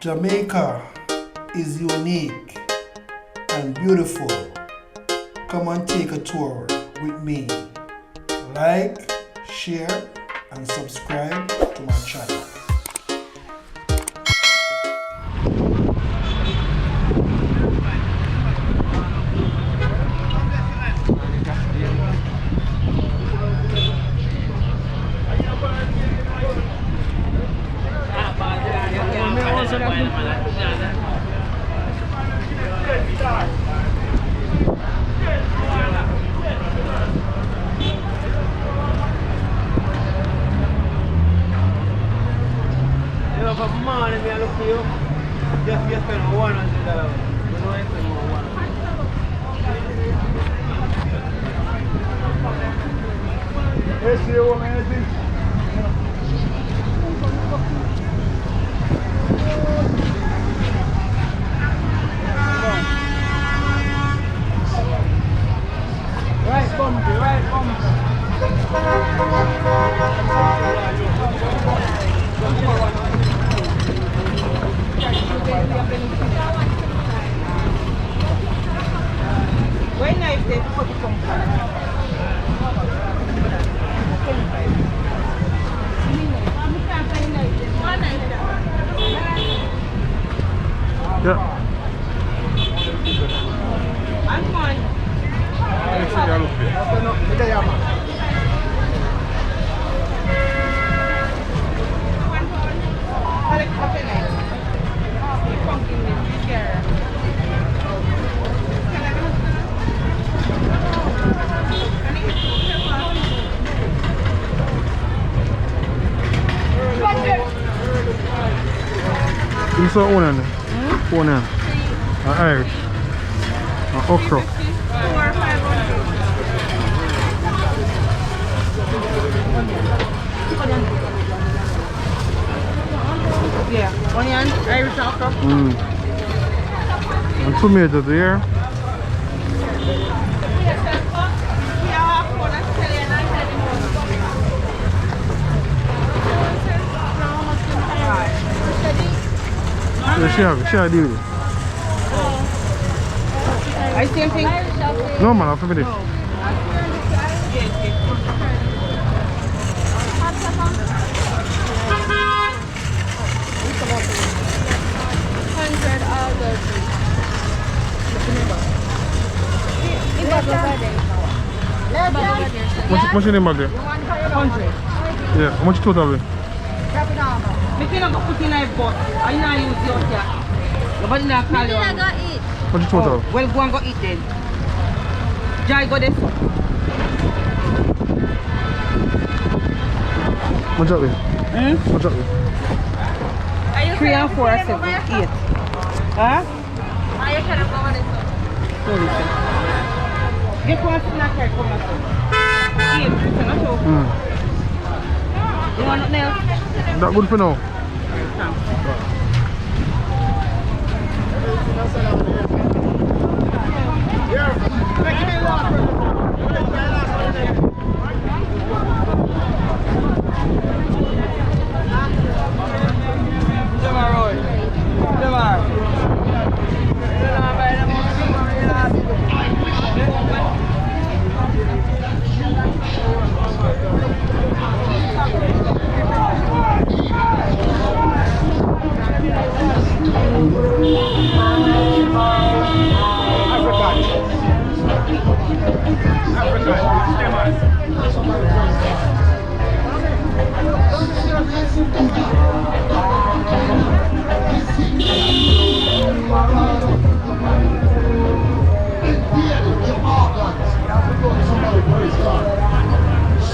Jamaica is unique and beautiful. Come and take a tour with me. Like, share, and subscribe to my channel. You saw one on there? One on Irish. Okra. Yeah, onion, Irish okra. And tomatoes here. Share deal with it. I same thing. No man, I'm for this. How much in the bag there? 100. Yeah, how much total? I cannot put in a pot. I not use your cat. Nobody not call you. How much total? Oh, well, go and go eat then. Jai go this. What's up there? What's up there? 3 and 4 are 7, 8. Huh? I can't go on this one. Get one snack here, come on. 8, so not so. You want nothing else? That good for now?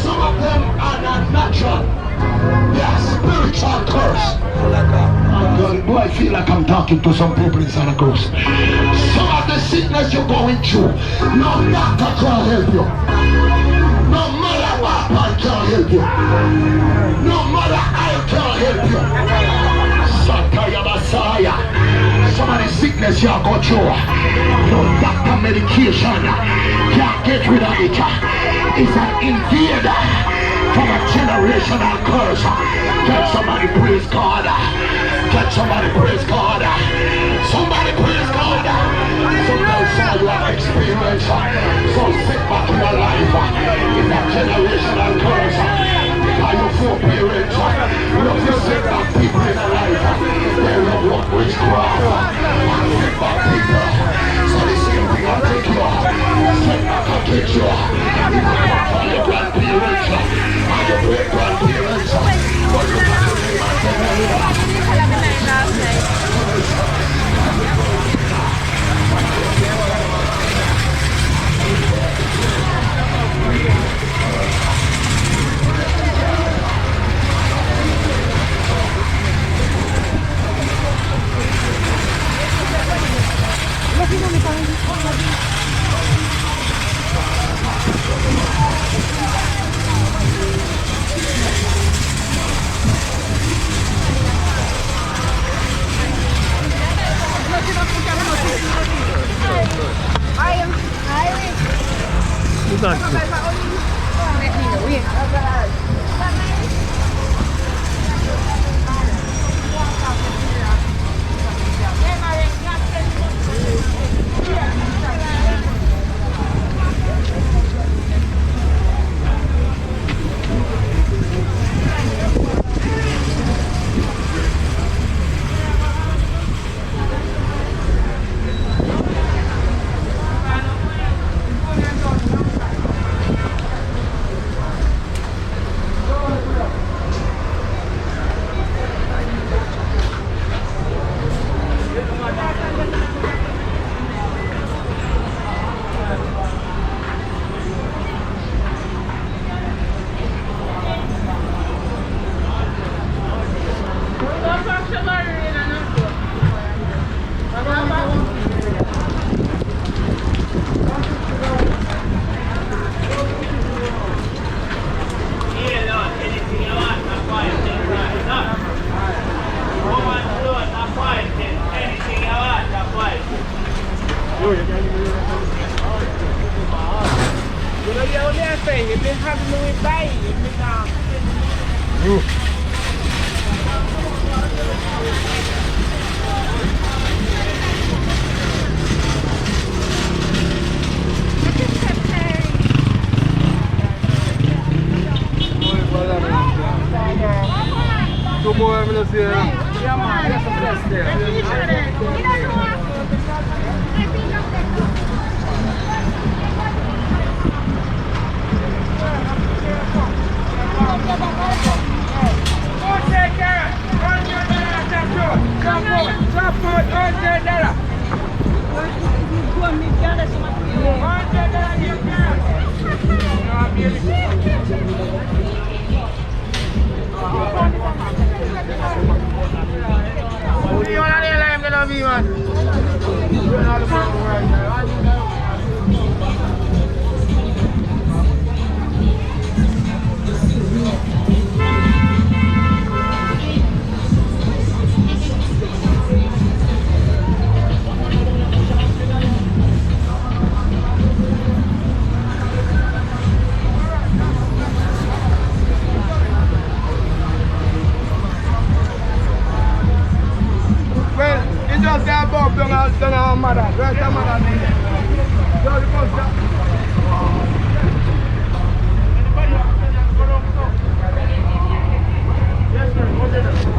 Some of them are not natural. They are spiritual curse. Boy, I feel like I'm talking to some people in Santa Cruz. Some of the sickness you're going through, no doctor can help you. No mother papa can help you. No mother I can help you. Sataya Messiah. Some of the sickness you're going through, no doctor medication can't get rid of it. It's an invader from a generational curse. Can somebody praise God? Can Somebody praise God. Somebody praise God. Sometimes some of you have experienced so setback in your life. It's a generational curse. Because your foreparents love to set back people in your life. They love what witchcraft and set back people. So the same thing will take you. Set back will take you. If you come from your grandparents and your great-grandparents, but you got to name and tell you. Yes, sir.